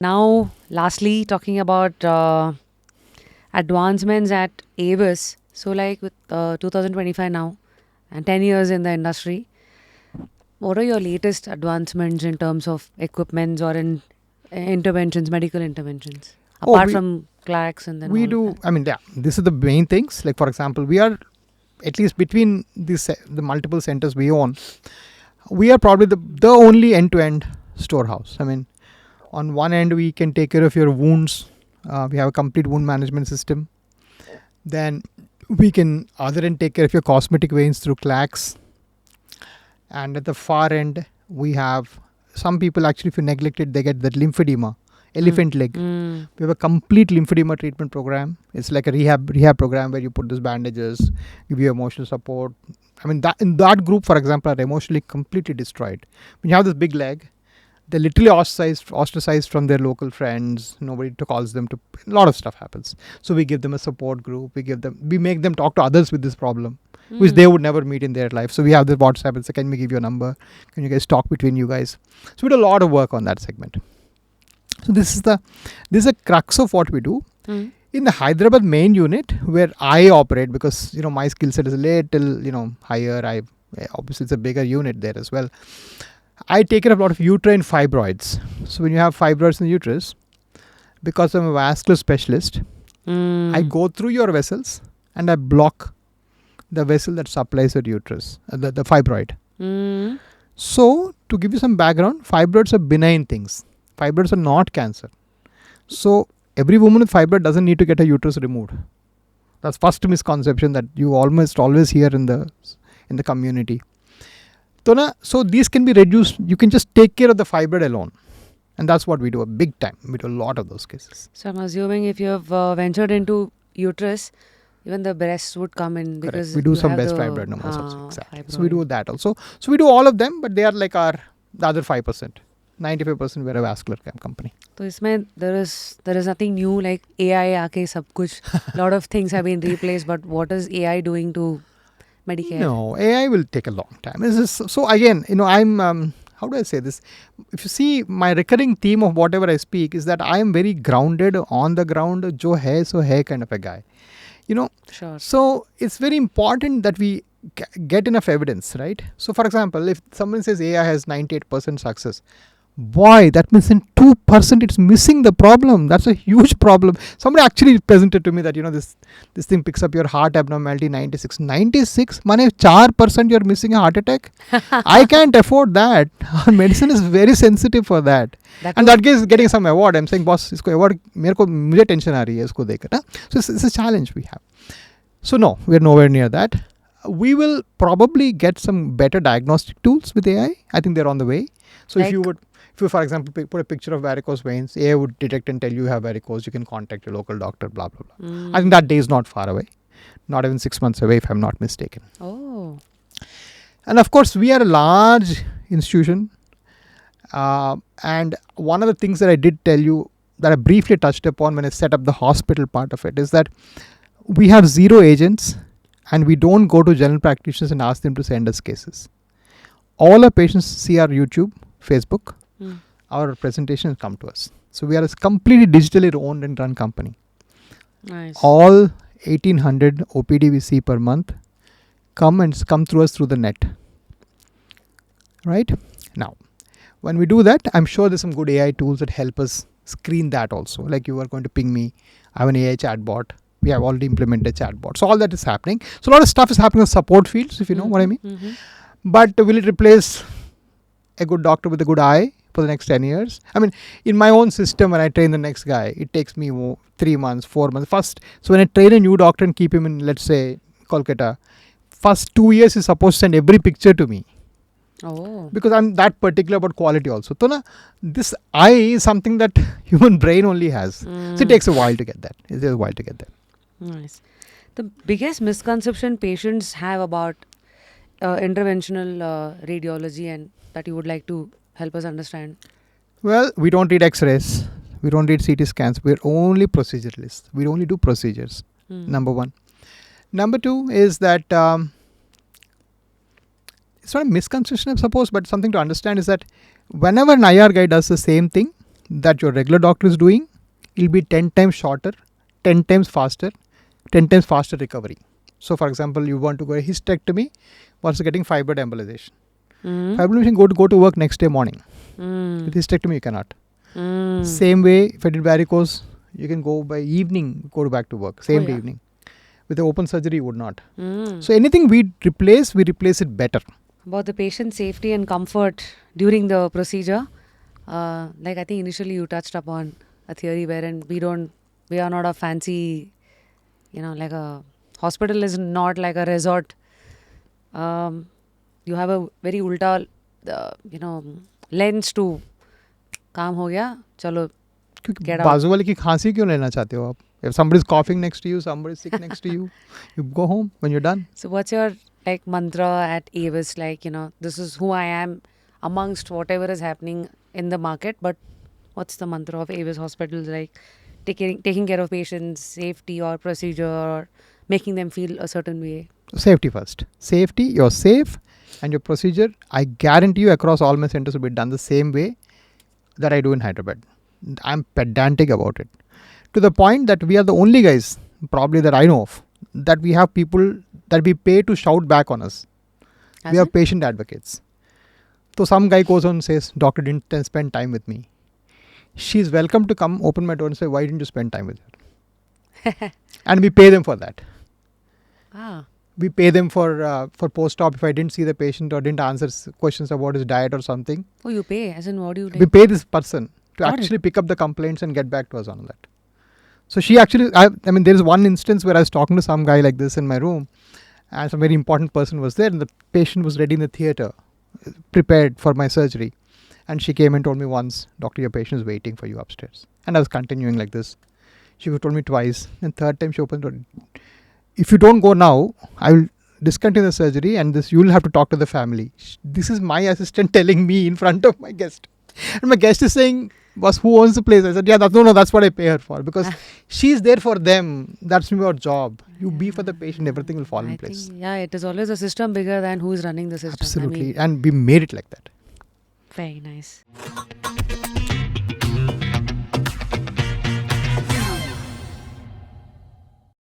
Now, lastly, talking about advancements at AVIS. So, like with 2025 now and 10 years in the industry, what are your latest advancements in terms of equipments or in interventions, medical interventions, Oh, apart from clacks and then we all do. that? This is the main things. Like for example, we are at least between the multiple centers we own, we are probably the only end-to-end storehouse. On one end we can take care of your wounds. We have a complete wound management system. Then we can other end take care of your cosmetic veins through clacks. And at the far end we have some people actually, if you neglect it, they get that lymphedema, elephant leg. We have a complete lymphedema treatment program. It's like a rehab program where you put these bandages, give you emotional support. That in that group, for example, are emotionally completely destroyed. When you have this big leg, they're literally ostracized from their local friends. Nobody calls them to. A lot of stuff happens. So we give them a support group. We make them talk to others with this problem, which they would never meet in their life. So we have this WhatsApp and say, can we give you a number? Can you guys talk between you guys? So we do a lot of work on that segment. So this is a crux of what we do. In the Hyderabad main unit where I operate, because my skill set is a little higher. Obviously it's a bigger unit there as well. I take care of a lot of uterine fibroids. So when you have fibroids in the uterus, because I'm a vascular specialist, I go through your vessels and I block the vessel that supplies your uterus, the fibroid. So to give you some background, fibroids are benign things. Fibroids are not cancer. So every woman with fibroid doesn't need to get her uterus removed. That's first misconception that you almost always hear in the community. So these can be reduced. You can just take care of the fibroid alone. And that's what we do a big time. We do a lot of those cases. So I'm assuming if you have ventured into uterus, even the breasts would come in. Because correct. We do some breast fibroid also. Exactly. So we do that also. So we do all of them, but they are like the other 5%. 95% we're a vascular company. So isme there is nothing new, like AI aake sab kuch. Lot of things have been replaced, but what is AI doing to Medicare? No, AI will take a long time. So again, I'm how do I say this? If you see my recurring theme of whatever I speak is that I am very grounded on the ground, jo hai so hai kind of a guy. Sure. So it's very important that we get enough evidence, right? So for example, if someone says AI has 98% success, boy, that means in 2% it's missing the problem. That's a huge problem. Somebody actually presented to me that this thing picks up your heart abnormality 96 mane 4% you're missing a heart attack. I can't afford that. Our medicine is very sensitive for that. And that guy is getting some award. I'm saying, boss, isko award mujhe tension aa rahi hai isko dekh. So it's a challenge we have. So no, we're nowhere near that. We will probably get some better diagnostic tools with AI. I think they're on the way. So if you, for example, put a picture of varicose veins, AI would detect and tell you have varicose. You can contact your local doctor, blah, blah, blah. I think that day is not far away. Not even 6 months away, if I'm not mistaken. Oh. And of course, we are a large institution. And one of the things that I did tell you that I briefly touched upon when I set up the hospital part of it is that we have 0 agents and we don't go to general practitioners and ask them to send us cases. All our patients see our YouTube, Facebook, our presentation come to us. So we are a completely digitally owned and run company. Nice. All 1800 OPD we see per month come through us through the net. Right? Now, when we do that, I'm sure there's some good AI tools that help us screen that also. Like you are going to ping me, I have an AI chatbot. We have already implemented chatbot. So all that is happening. So a lot of stuff is happening in support fields, if you know what I mean. But will it replace a good doctor with a good eye for the next 10 years? In my own system, when I train the next guy, it takes me 3 months, 4 months. So when I train a new doctor and keep him in, let's say, Kolkata, first 2 years he's supposed to send every picture to me. Oh. Because I'm that particular about quality also. So this eye is something that human brain only has. So it takes a while to get that. It takes a while to get that. Nice. The biggest misconception patients have about interventional radiology and that you would like to help us understand? Well, we don't read x-rays. We don't read CT scans. We're only proceduralists. We only do procedures. Number one. Number two is that it's not a misconception, I suppose, but something to understand is that whenever an IR guy does the same thing, that your regular doctor is doing, it'll be 10 times shorter, 10 times faster, 10 times faster recovery. So, for example, you want to go a hysterectomy versus getting fibroid embolization. Fibroid embolization, go to work next day morning. With hysterectomy, you cannot. Same way, if I did varicose, you can go by evening, go back to work, same day evening. With the open surgery, you would not. So, anything we replace it better. About the patient safety and comfort during the procedure, like I think initially you touched upon a theory wherein we are not a fancy, like a hospital is not like a resort. You have a very ulta, lens to काम हो गया चलो क्योंकि बाजू वाले की खांसी क्यों लेना चाहते हो आप? If somebody is coughing next to you, somebody is sick next to you, you go home when you're done. So what's your like mantra at AVIS? Like, this is who I am amongst whatever is happening in the market. But what's the mantra of AVIS hospitals? Like taking care of patients, safety or procedure, or making them feel a certain way? Safety first. Safety, you're safe, and your procedure, I guarantee you across all my centers will be done the same way that I do in Hyderabad. I'm pedantic about it. To the point that we are the only guys, probably that I know of, that we have people that we pay to shout back on us. We are patient advocates. So some guy goes on and says, doctor didn't spend time with me. She's welcome to come open my door and say, why didn't you spend time with her? And we pay them for that. We pay them for post-op if I didn't see the patient or didn't answer questions about his diet or something. Oh, you pay? As in what do you like? We pay this person to actually pick up the complaints and get back to us on that. So she actually, I mean, there is one instance where I was talking to some guy like this in my room, and some very important person was there, and the patient was ready in the theatre, prepared for my surgery. And she came and told me once, doctor, your patient is waiting for you upstairs. And I was continuing like this. She told me twice, and third time she opened the door. If you don't go now, I will discontinue the surgery, and you will have to talk to the family. This is my assistant telling me in front of my guest. And my guest is saying, boss, who owns the place? I said, yeah, that's what I pay her for, because she's there for them. That's your job. You be for the patient, everything will fall in place. It is always a system bigger than who is running the system. Absolutely. And we made it like that. Very nice.